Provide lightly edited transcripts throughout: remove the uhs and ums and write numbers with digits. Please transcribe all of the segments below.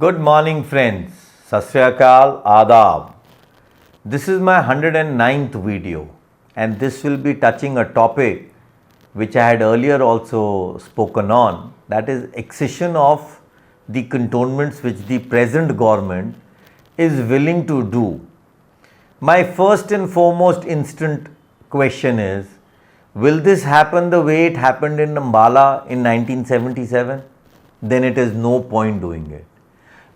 Good morning friends, Sat Sri Akal, Adab. This is my 109th video and this will be touching a topic which I had earlier also spoken on, that is excision of the cantonments which the present government is willing to do. My first and foremost instant question is, will this happen the way it happened in Ambala in 1977? Then it is no point doing it.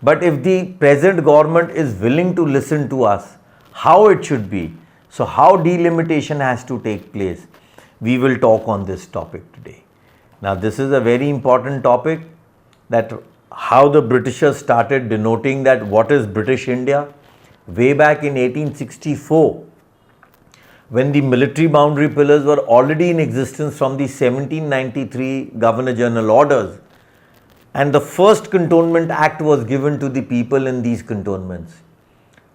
But if the present government is willing to listen to us, how it should be, so how delimitation has to take place, we will talk on this topic today. Now this is a very important topic, that how the Britishers started denoting that what is British India. Way back in 1864, when the military boundary pillars were already in existence from the 1793 Governor General orders, and the first Cantonment Act was given to the people in these cantonments.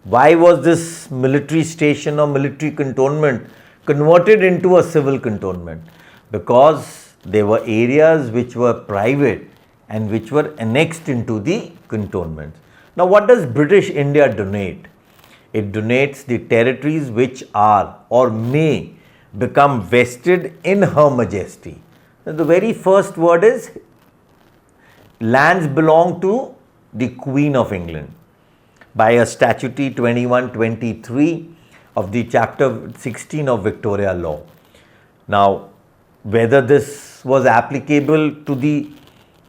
Why was this military station or military cantonment converted into a civil cantonment? Because there were areas which were private and which were annexed into the cantonments. Now what does British India donate? It donates the territories which are or may become vested in Her Majesty. Now the very first word is lands belong to the Queen of England by a statute 2123 of the chapter 16 of Victoria law. Now whether this was applicable to the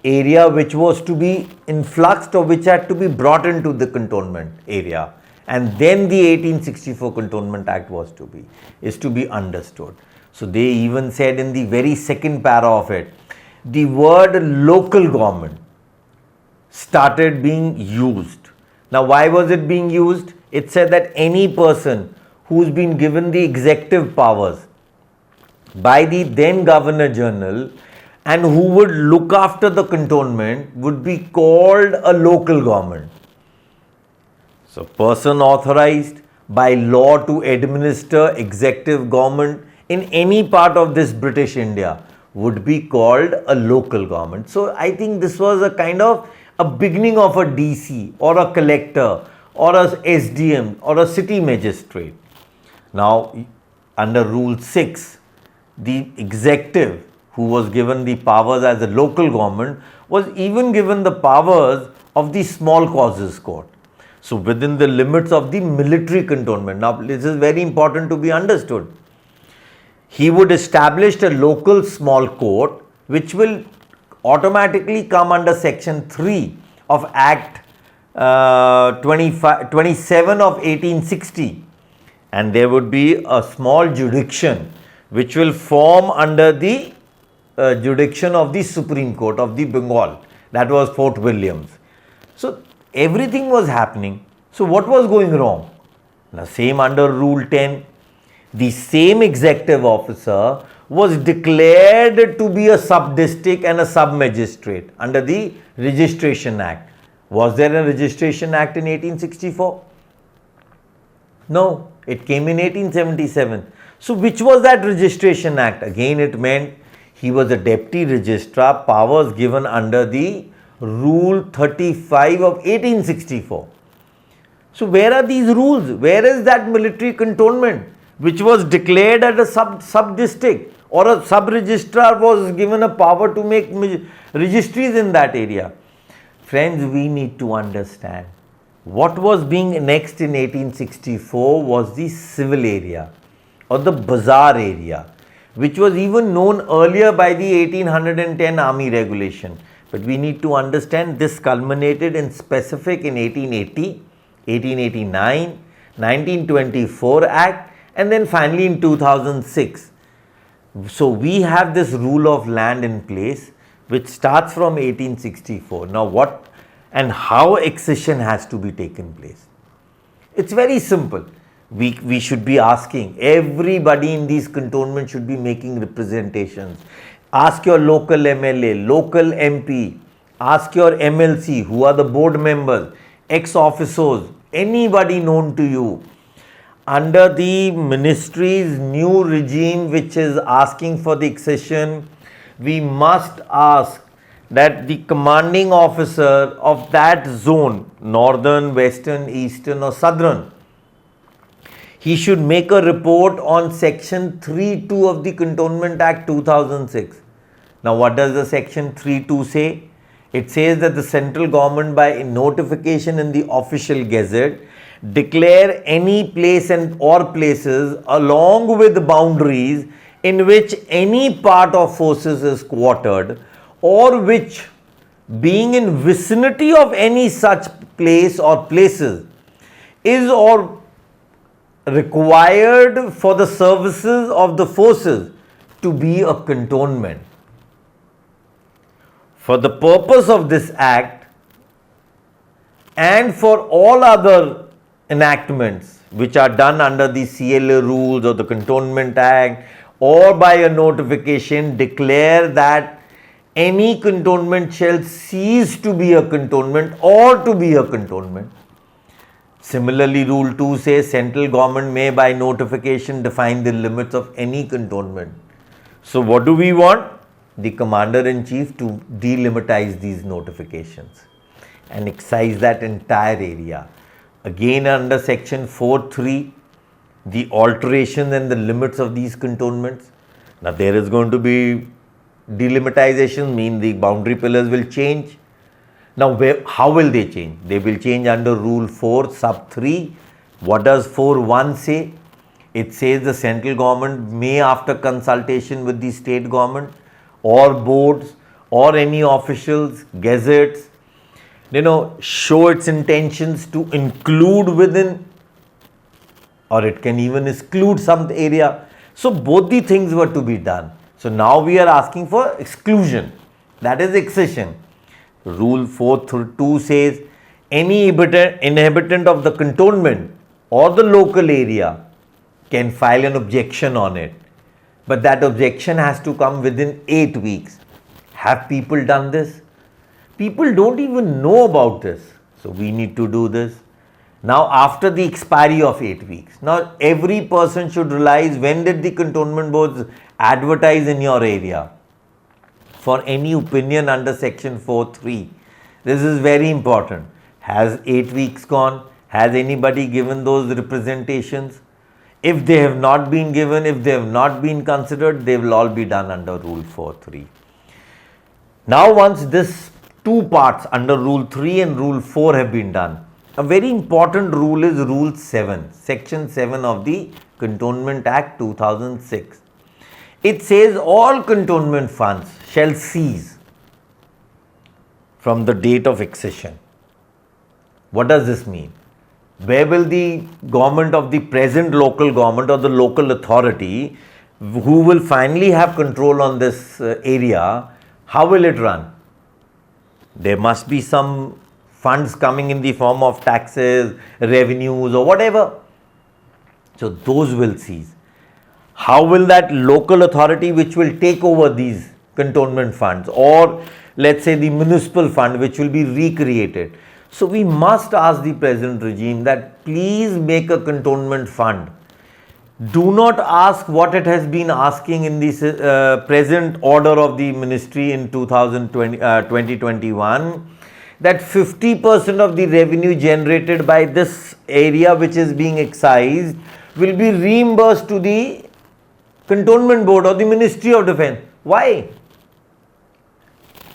area which was to be influxed or which had to be brought into the cantonment area, and then the 1864 Cantonment Act is to be understood. So they even said in the very second para of it, the word local government started being used. Now why was it being used? It said that any person who's been given the executive powers by the then Governor General and who would look after the cantonment would be called a local government. So person authorized by law to administer executive government in any part of this British India would be called a local government. So I think this was a kind of a beginning of a DC or a collector or a SDM or a city magistrate. Now under Rule 6, the executive who was given the powers as a local government was even given the powers of the small causes court. So within the limits of the military cantonment. Now this is very important to be understood. He would establish a local small court which will automatically come under section 3 of Act 27 of 1860, and there would be a small jurisdiction which will form under the jurisdiction of the Supreme Court of the Bengal, that was Fort Williams. So everything was happening. So what was going wrong? Now same under Rule 10, the same executive officer was declared to be a sub-district and a sub-magistrate under the Registration Act. Was there a Registration Act in 1864? No, it came in 1877. So which was that Registration Act? Again it meant he was a deputy registrar, powers given under the Rule 35 of 1864. So where are these rules? Where is that military cantonment which was declared as a sub-district, or a sub-registrar was given a power to make registries in that area? Friends, we need to understand what was being annexed in 1864 was the civil area or the bazaar area, which was even known earlier by the 1810 Army Regulation. But we need to understand this culminated in specific in 1880, 1889, 1924 Act, and then finally in 2006. So we have this rule of land in place which starts from 1864. Now what and how accession has to be taken place? It's very simple. We should be asking, everybody in these cantonments should be making representations. Ask your local MLA, local MP, ask your MLC, who are the board members, ex-officers, anybody known to you. Under the ministry's new regime which is asking for the accession, we must ask that the commanding officer of that zone, northern, western, eastern or southern, he should make a report on section 3.2 of the Cantonment Act 2006. Now what does the section 3.2 say? It says that the central government by notification in the official gazette declare any place and or places along with boundaries in which any part of forces is quartered or which being in vicinity of any such place or places is or required for the services of the forces to be a cantonment. For the purpose of this act and for all other enactments which are done under the CLA rules or the Cantonment Act or by a notification, declare that any cantonment shall cease to be a cantonment or to be a cantonment. Similarly, Rule 2 says central government may by notification define the limits of any cantonment. So what do we want? The Commander-in-Chief to delimitize these notifications and excise that entire area. Again under section 4.3, the alteration and the limits of these cantonments. Now there is going to be delimitation, mean the boundary pillars will change. Now how will they change? They will change under Rule 4 sub 3. What does 4.1 say? It says the central government may, after consultation with the state government or boards or any officials, gazettes, show its intentions to include within, or it can even exclude some area. So both the things were to be done. So now we are asking for exclusion, that is excision. Rule 4.2 says any inhabitant of the cantonment or the local area can file an objection on it. But that objection has to come within 8 weeks. Have people done this? People don't even know about this. So we need to do this. Now after the expiry of 8 weeks, now every person should realize when did the cantonment boards advertise in your area for any opinion under section 4.3. This is very important. Has 8 weeks gone? Has anybody given those representations? If they have not been given, if they have not been considered, they will all be done under Rule 4.3. Now once this two parts under Rule 3 and Rule 4 have been done, a very important rule is Rule 7, Section 7 of the Cantonment Act 2006. It says all cantonment funds shall cease from the date of accession. What does this mean? Where will the government of the present local government or the local authority who will finally have control on this area, how will it run? There must be some funds coming in the form of taxes, revenues or whatever. So those will cease. How will that local authority which will take over these cantonment funds, or let's say the municipal fund which will be recreated? So we must ask the present regime that please make a cantonment fund. Do not ask what it has been asking in this present order of the ministry in 2021, that 50% of the revenue generated by this area which is being excised will be reimbursed to the Cantonment Board or the Ministry of Defence. Why?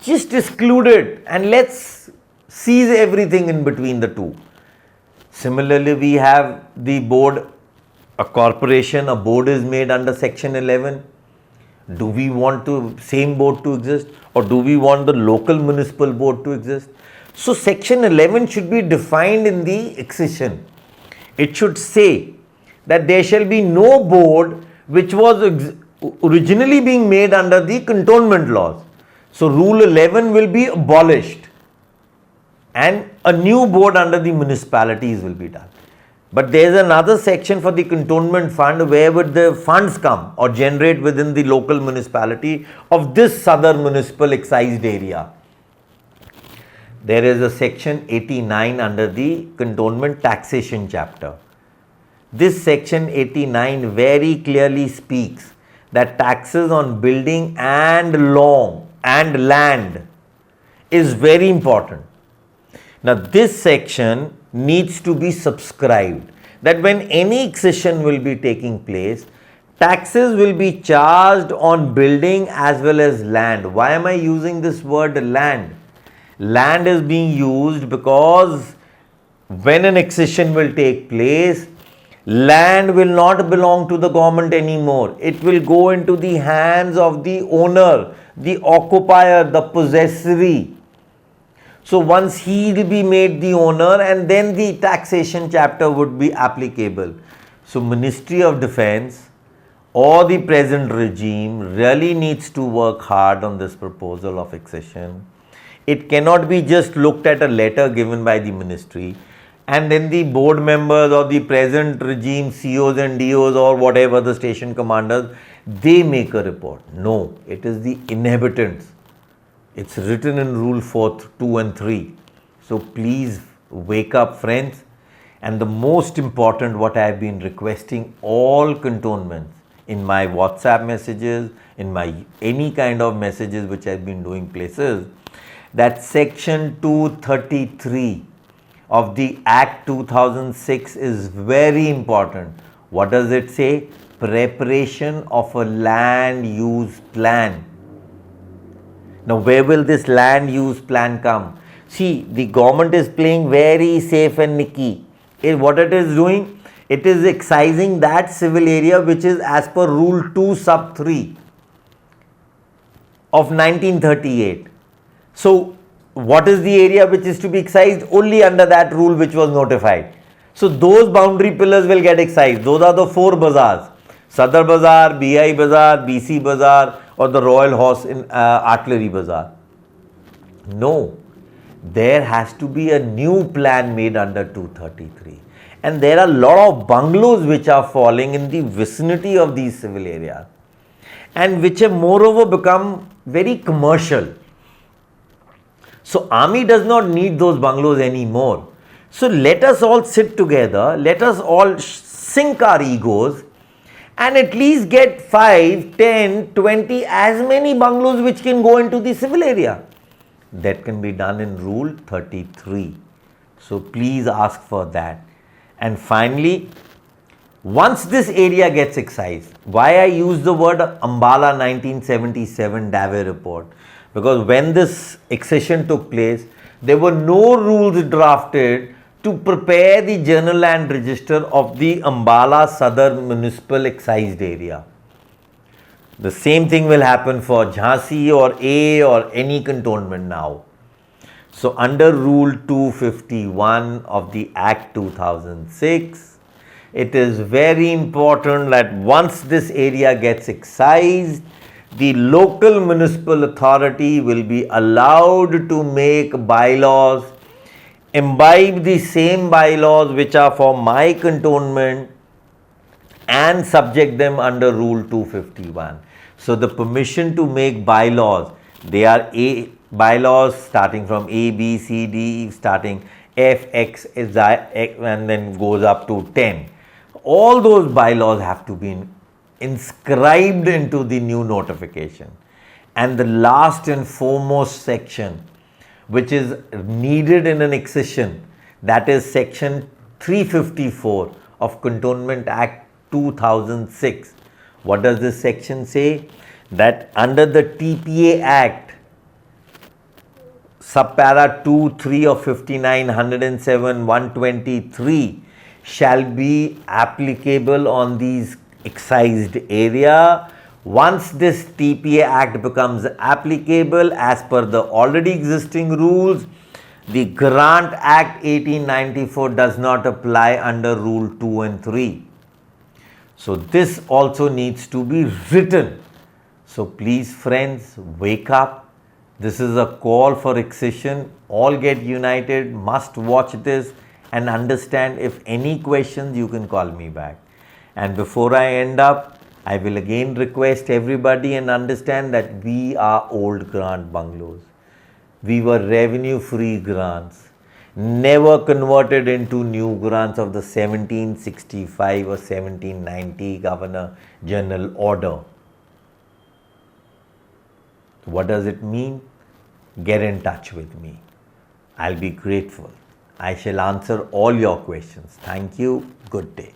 Just exclude it and let's seize everything in between the two. Similarly, we have the board, a corporation, a board is made under section 11. Do we want to same board to exist, or do we want the local municipal board to exist? So section 11 should be defined in the accession. It should say that there shall be no board which was originally being made under the cantonment laws. So rule 11 will be abolished and a new board under the municipalities will be done. But there is another section for the cantonment fund where would the funds come or generate within the local municipality of this southern municipal excised area. There is a section 89 under the cantonment taxation chapter. This section 89 very clearly speaks that taxes on building and land is very important. Now this section needs to be subscribed, that when any accession will be taking place, taxes will be charged on building as well as land. Why am I using this word land? Land is being used because when an accession will take place, land will not belong to the government anymore. It will go into the hands of the owner, the occupier, the possessory. So once he will be made the owner, and then the taxation chapter would be applicable. So Ministry of Defence or the present regime really needs to work hard on this proposal of accession. It cannot be just looked at a letter given by the ministry and then the board members or the present regime COs and DOs or whatever the station commanders, they make a report. No, it is the inhabitants. It's written in Rule 4, 2 and 3. So please wake up, friends. And the most important, what I have been requesting all cantonments in my WhatsApp messages, in my any kind of messages which I've been doing places, that section 233 of the Act 2006 is very important. What does it say? Preparation of a land use plan. Now, where will this land use plan come? See, the government is playing very safe and nicky. What it is doing? It is excising that civil area which is as per Rule 2 sub 3 of 1938. So, what is the area which is to be excised? Only under that rule which was notified. So, those boundary pillars will get excised. Those are the 4 bazaars. Sadar Bazaar, BI Bazaar, BC Bazaar, or the Royal Horse in Artillery Bazaar. No, there has to be a new plan made under 233. And there are a lot of bungalows which are falling in the vicinity of these civil areas and which have moreover become very commercial. So army does not need those bungalows anymore. So let us all sit together, let us all sink our egos and at least get 5, 10, 20, as many bungalows which can go into the civil area. That can be done in Rule 33. So please ask for that. And finally, once this area gets excised, why I use the word Ambala 1977 Dave report? Because when this accession took place, there were no rules drafted to prepare the General Land Register of the Ambala Sadar Municipal Excised Area. The same thing will happen for Jhansi or A or any cantonment now. So under Rule 251 of the Act 2006, it is very important that once this area gets excised, the local municipal authority will be allowed to make bylaws, imbibe the same bylaws which are for my cantonment and subject them under Rule 251. So the permission to make bylaws, they are bylaws starting from A, B, C, D, starting F, X, and then goes up to 10. All those bylaws have to be inscribed into the new notification. And the last and foremost section which is needed in an accession, that is section 354 of Cantonment Act 2006. What does this section say? That under the TPA Act, subpara 2(3) of 59, 107, 123 shall be applicable on these excised area. Once this TPA Act becomes applicable as per the already existing rules, the Grant Act 1894 does not apply under Rule 2 and 3. So this also needs to be written. So please friends, wake up. This is a call for accession. All get united, must watch this and understand. If any questions, you can call me back. And before I end up, I will again request everybody and understand that we are old grant bungalows. We were revenue free grants, never converted into new grants of the 1765 or 1790 Governor General Order. What does it mean? get in touch with me. I'll be grateful. I shall answer all your questions. Thank you. Good day.